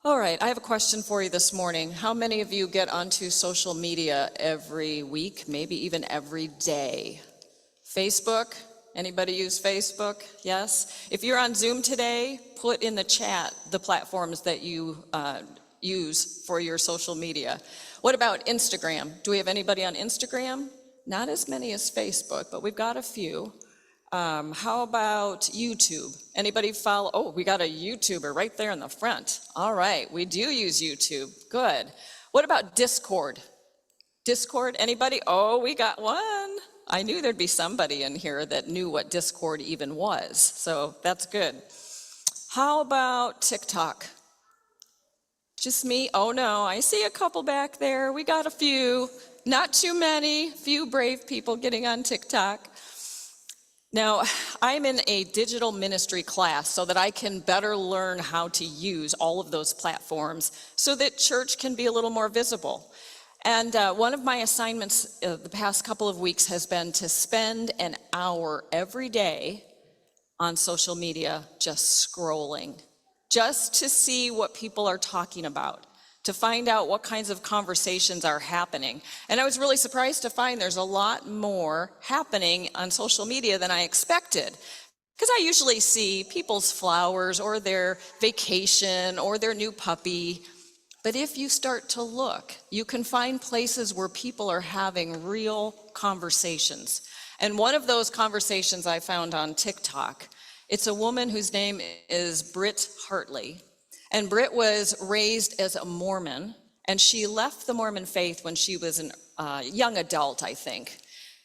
All right, I have a question for you this morning. How many of you get onto social media every week, maybe even every day? Facebook? Anybody use Facebook? Yes? If you're on Zoom today, put in the chat the platforms that you use for your social media. What about Instagram? Do we have anybody on Instagram? Not as many as Facebook, but we've got a few. How about YouTube? Anybody follow? Oh, we got a YouTuber right there in the front. All right, we do use YouTube. Good. What about Discord? Discord, anybody? Oh, we got one. I knew there'd be somebody in here that knew what Discord even was, so that's good. How about TikTok? Just me? Oh no, I see a couple back there. We got a few, not too many, few brave people getting on TikTok. Now, I'm in a digital ministry class so that I can better learn how to use all of those platforms so that church can be a little more visible. And one of my assignments the past couple of weeks has been to spend an hour every day on social media just scrolling, just to see what people are talking about, to find out what kinds of conversations are happening. And I was really surprised to find there's a lot more happening on social media than I expected. Because I usually see people's flowers or their vacation or their new puppy. But if you start to look, you can find places where people are having real conversations. And one of those conversations I found on TikTok, it's a woman whose name is Britt Hartley. And Britt was raised as a Mormon, and she left the Mormon faith when she was a young adult, I think.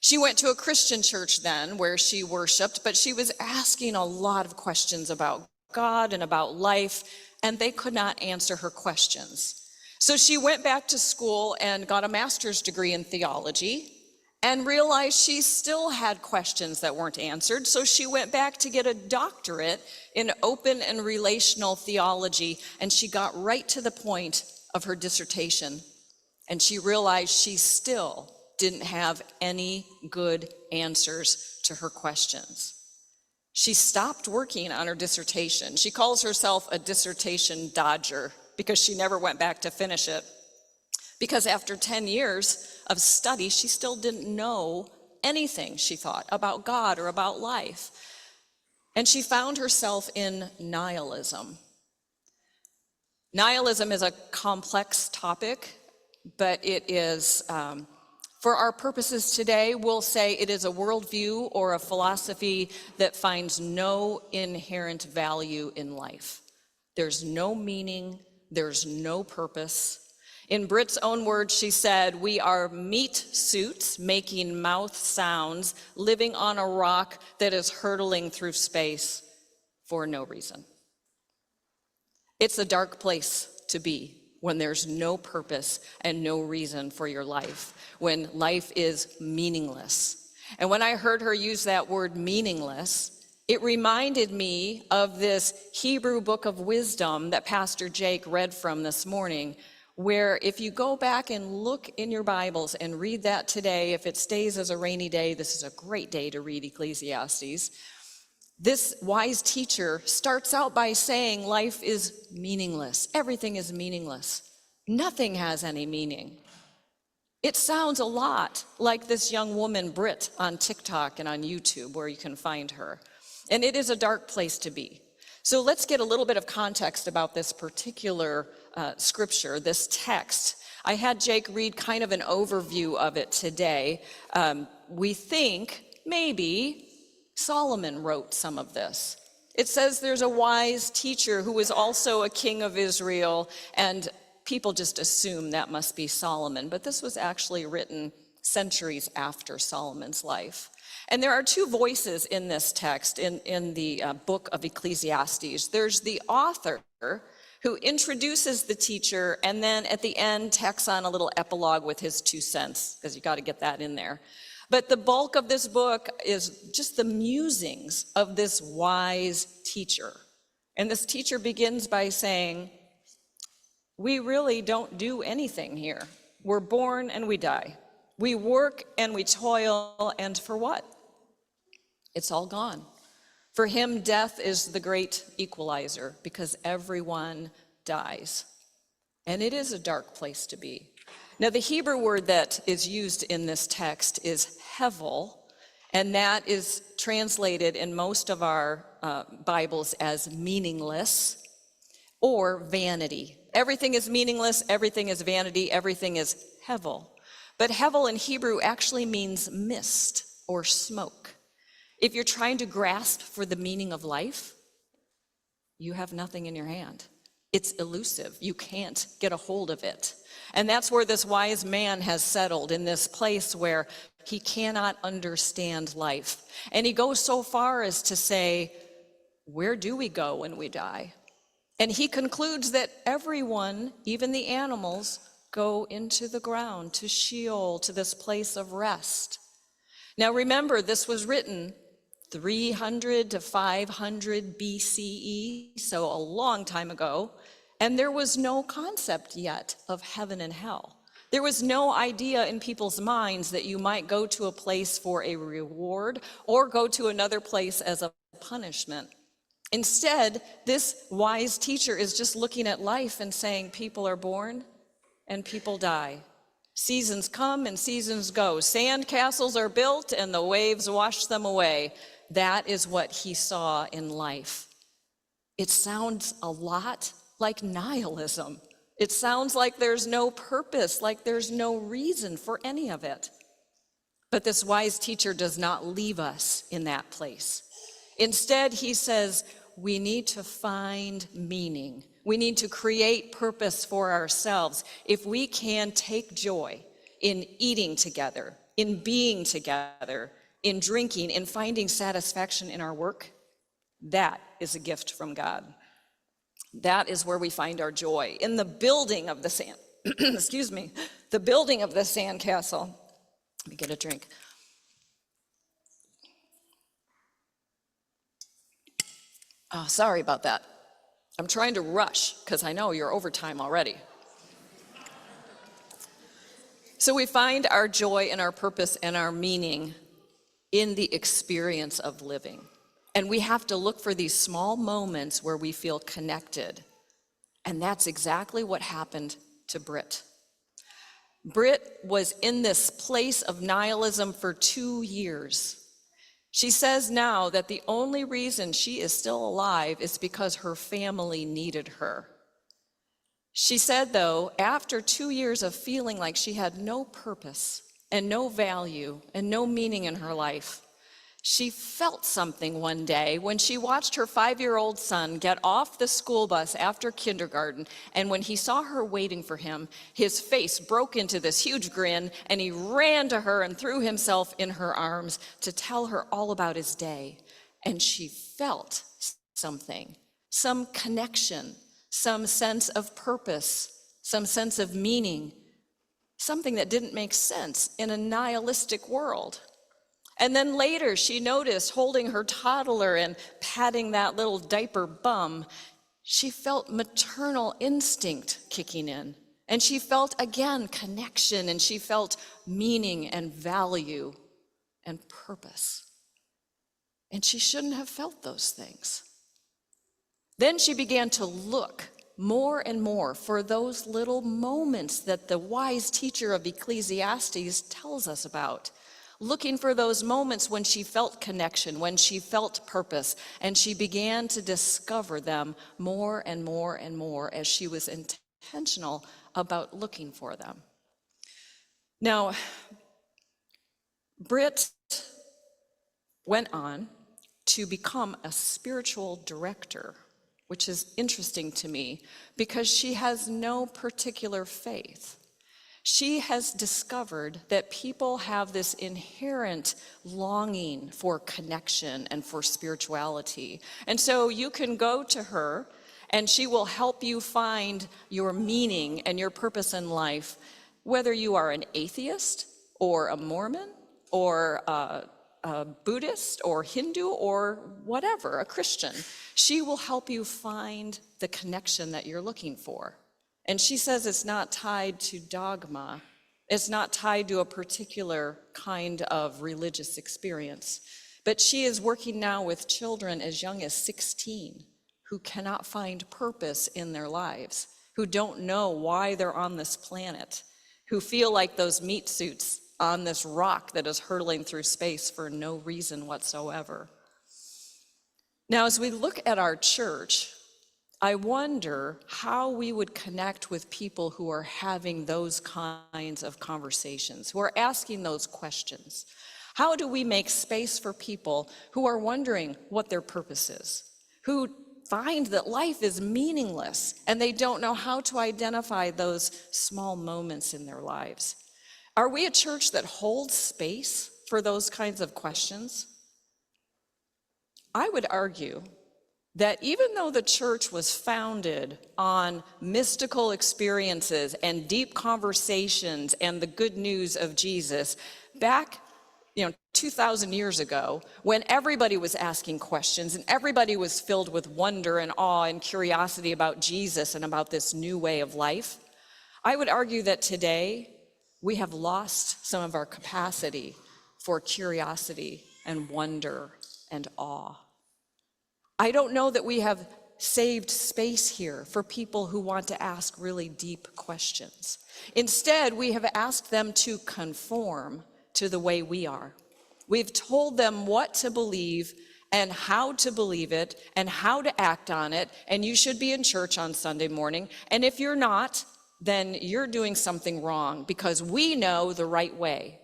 She went to a Christian church then where she worshiped, but she was asking a lot of questions about God and about life, and they could not answer her questions. So she went back to school and got a master's degree in theology and realized she still had questions that weren't answered. So she went back to get a doctorate in open and relational theology, and she got right to the point of her dissertation. And she realized she still didn't have any good answers to her questions. She stopped working on her dissertation. She calls herself a dissertation dodger because she never went back to finish it. Because after 10 years of study, she still didn't know anything, she thought, about God or about life. And she found herself in nihilism. Nihilism is a complex topic, but it is, for our purposes today, we'll say it is a worldview or a philosophy that finds no inherent value in life. There's no meaning, there's no purpose. In Britt's own words, she said, "We are meat suits making mouth sounds, living on a rock that is hurtling through space for no reason." It's a dark place to be when there's no purpose and no reason for your life, when life is meaningless. And when I heard her use that word meaningless, it reminded me of this Hebrew book of wisdom that Pastor Jake read from this morning, where if you go back and look in your Bibles and read that today, if it stays as a rainy day, this is a great day to read Ecclesiastes. This wise teacher starts out by saying life is meaningless. Everything is meaningless. Nothing has any meaning. It sounds a lot like this young woman, Britt, on TikTok and on YouTube, where you can find her. And it is a dark place to be. So let's get a little bit of context about this particular scripture, this text. I had Jake read kind of an overview of it today. We think maybe Solomon wrote some of this. It says there's a wise teacher who was also a king of Israel, and people just assume that must be Solomon, but this was actually written centuries after Solomon's life. And there are two voices in this text, in the book of Ecclesiastes. There's the author who introduces the teacher, and then at the end tacks on a little epilogue with his 2 cents, because you got to get that in there. But the bulk of this book is just the musings of this wise teacher. And this teacher begins by saying, we really don't do anything here. We're born and we die. We work and we toil, and for what? It's all gone. For him, death is the great equalizer, because everyone dies. And it is a dark place to be. Now, the Hebrew word that is used in this text is hevel, and that is translated in most of our Bibles as meaningless or vanity. Everything is meaningless, everything is vanity, everything is hevel. But hevel in Hebrew actually means mist or smoke. If you're trying to grasp for the meaning of life, you have nothing in your hand. It's elusive. You can't get a hold of it. And that's where this wise man has settled, in this place where he cannot understand life. And he goes so far as to say, where do we go when we die? And he concludes that everyone, even the animals, go into the ground, to Sheol, to this place of rest. Now remember, this was written 300 to 500 BCE, so a long time ago, and there was no concept yet of heaven and hell. There was no idea in people's minds that you might go to a place for a reward or go to another place as a punishment. Instead, this wise teacher is just looking at life and saying, people are born and people die. Seasons come and seasons go. Sand castles are built and the waves wash them away. That is what he saw in life. It sounds a lot like nihilism. It sounds like there's no purpose, like there's no reason for any of it. But this wise teacher does not leave us in that place. Instead, he says, we need to find meaning. We need to create purpose for ourselves. If we can take joy in eating together, in being together, in drinking, in finding satisfaction in our work, that is a gift from God. That is where we find our joy, in the building of the sand, excuse me, the building of the sandcastle. Let me get a drink. Oh, sorry about that. I'm trying to rush because I know you're overtime already. So we find our joy and our purpose and our meaning in the experience of living. And we have to look for these small moments where we feel connected. And that's exactly what happened to Britt. Britt was in this place of nihilism for 2 years. She says now that the only reason she is still alive is because her family needed her. She said, though, after 2 years of feeling like she had no purpose and no value and no meaning in her life, she felt something one day when she watched her 5-year-old son get off the school bus after kindergarten, and when he saw her waiting for him, his face broke into this huge grin, and he ran to her and threw himself in her arms to tell her all about his day. And she felt something, some connection, some sense of purpose, some sense of meaning, something that didn't make sense in a nihilistic world. And then later, she noticed, holding her toddler and patting that little diaper bum, she felt maternal instinct kicking in. And she felt, again, connection, and she felt meaning and value and purpose. And she shouldn't have felt those things. Then she began to look more and more for those little moments that the wise teacher of Ecclesiastes tells us about. Looking for those moments when she felt connection, when she felt purpose, and she began to discover them more and more and more as she was intentional about looking for them. Now, Britt went on to become a spiritual director, which is interesting to me because she has no particular faith. She has discovered that people have this inherent longing for connection and for spirituality. And so you can go to her and she will help you find your meaning and your purpose in life, whether you are an atheist or a Mormon or a Buddhist or Hindu or whatever, a Christian. She will help you find the connection that you're looking for. And she says it's not tied to dogma. It's not tied to a particular kind of religious experience. But she is working now with children as young as 16 who cannot find purpose in their lives, who don't know why they're on this planet, who feel like those meat suits on this rock that is hurtling through space for no reason whatsoever. Now, as we look at our church, I wonder how we would connect with people who are having those kinds of conversations, who are asking those questions. How do we make space for people who are wondering what their purpose is, who find that life is meaningless and they don't know how to identify those small moments in their lives? Are we a church that holds space for those kinds of questions? I would argue that even though the church was founded on mystical experiences and deep conversations and the good news of Jesus, back 2,000 years ago, when everybody was asking questions and everybody was filled with wonder and awe and curiosity about Jesus and about this new way of life, I would argue that today we have lost some of our capacity for curiosity and wonder and awe. I don't know that we have saved space here for people who want to ask really deep questions. Instead, we have asked them to conform to the way we are. We've told them what to believe and how to believe it and how to act on it, and you should be in church on Sunday morning, and if you're not, then you're doing something wrong because we know the right way.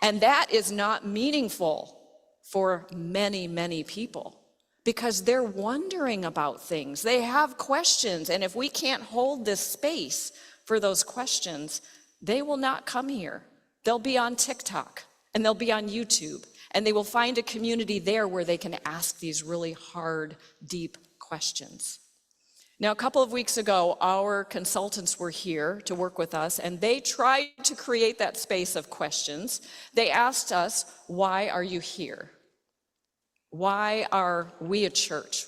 And that is not meaningful for many, many people because they're wondering about things. They have questions, and if we can't hold this space for those questions, they will not come here. They'll be on TikTok, and they'll be on YouTube, and they will find a community there where they can ask these really hard, deep questions. Now, a couple of weeks ago, our consultants were here to work with us, and they tried to create that space of questions. They asked us, why are you here? Why are we a church?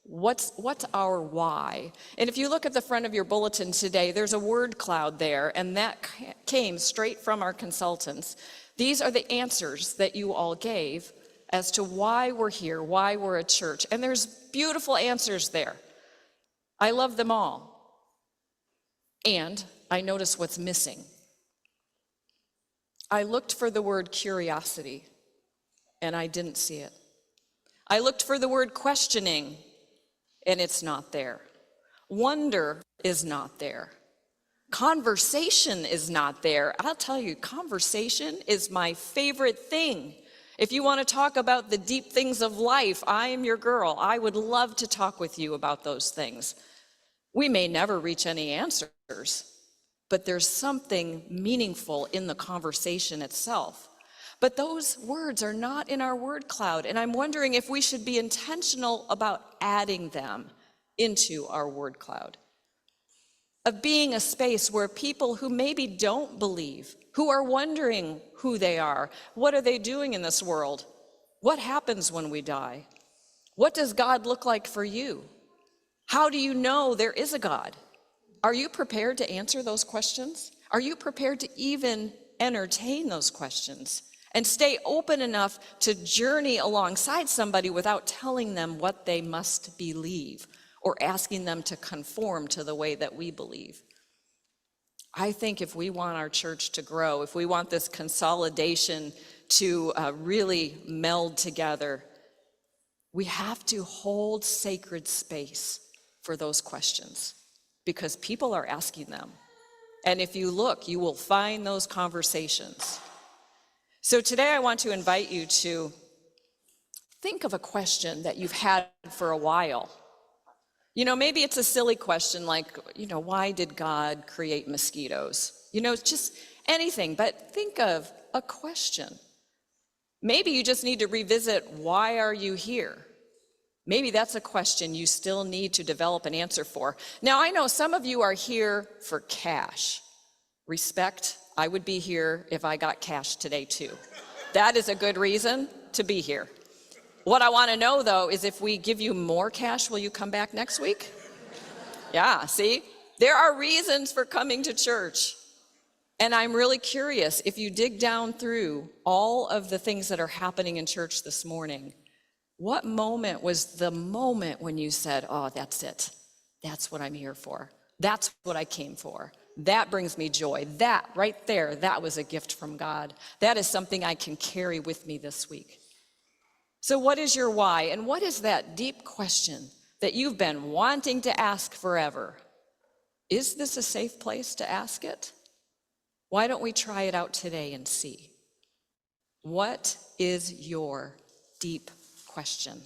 What's our why? And if you look at the front of your bulletin today, there's a word cloud there, and that came straight from our consultants. These are the answers that you all gave as to why we're here, why we're a church. And there's beautiful answers there. I love them all. And I notice what's missing. I looked for the word curiosity, and I didn't see it. I looked for the word questioning, and it's not there. Wonder is not there. Conversation is not there. I'll tell you, conversation is my favorite thing. If you want to talk about the deep things of life, I am your girl. I would love to talk with you about those things. We may never reach any answers, but there's something meaningful in the conversation itself. But those words are not in our word cloud, and I'm wondering if we should be intentional about adding them into our word cloud. Of being a space where people who maybe don't believe, who are wondering who they are, what are they doing in this world? What happens when we die? What does God look like for you? How do you know there is a God? Are you prepared to answer those questions? Are you prepared to even entertain those questions? And stay open enough to journey alongside somebody without telling them what they must believe or asking them to conform to the way that we believe. I think if we want our church to grow, if we want this consolidation to really meld together, we have to hold sacred space for those questions because people are asking them. And if you look, you will find those conversations. So today I want to invite you to think of a question that you've had for a while. Maybe it's a silly question like, why did God create mosquitoes? Just anything, but think of a question. Maybe you just need to revisit, why are you here? Maybe that's a question you still need to develop an answer for. Now, I know some of you are here for cash. Respect. I would be here if I got cash today too. That is a good reason to be here. What I want to know though is if we give you more cash, will you come back next week? Yeah, see? There are reasons for coming to church. And I'm really curious, if you dig down through all of the things that are happening in church this morning, What moment was the moment when you said, oh, that's it. That's what I'm here for. That's what I came for. That brings me joy. That right there, that was a gift from God. That is something I can carry with me this week. So what is your why? And what is that deep question that you've been wanting to ask forever? Is this a safe place to ask it? Why don't we try it out today and see? What is your deep question?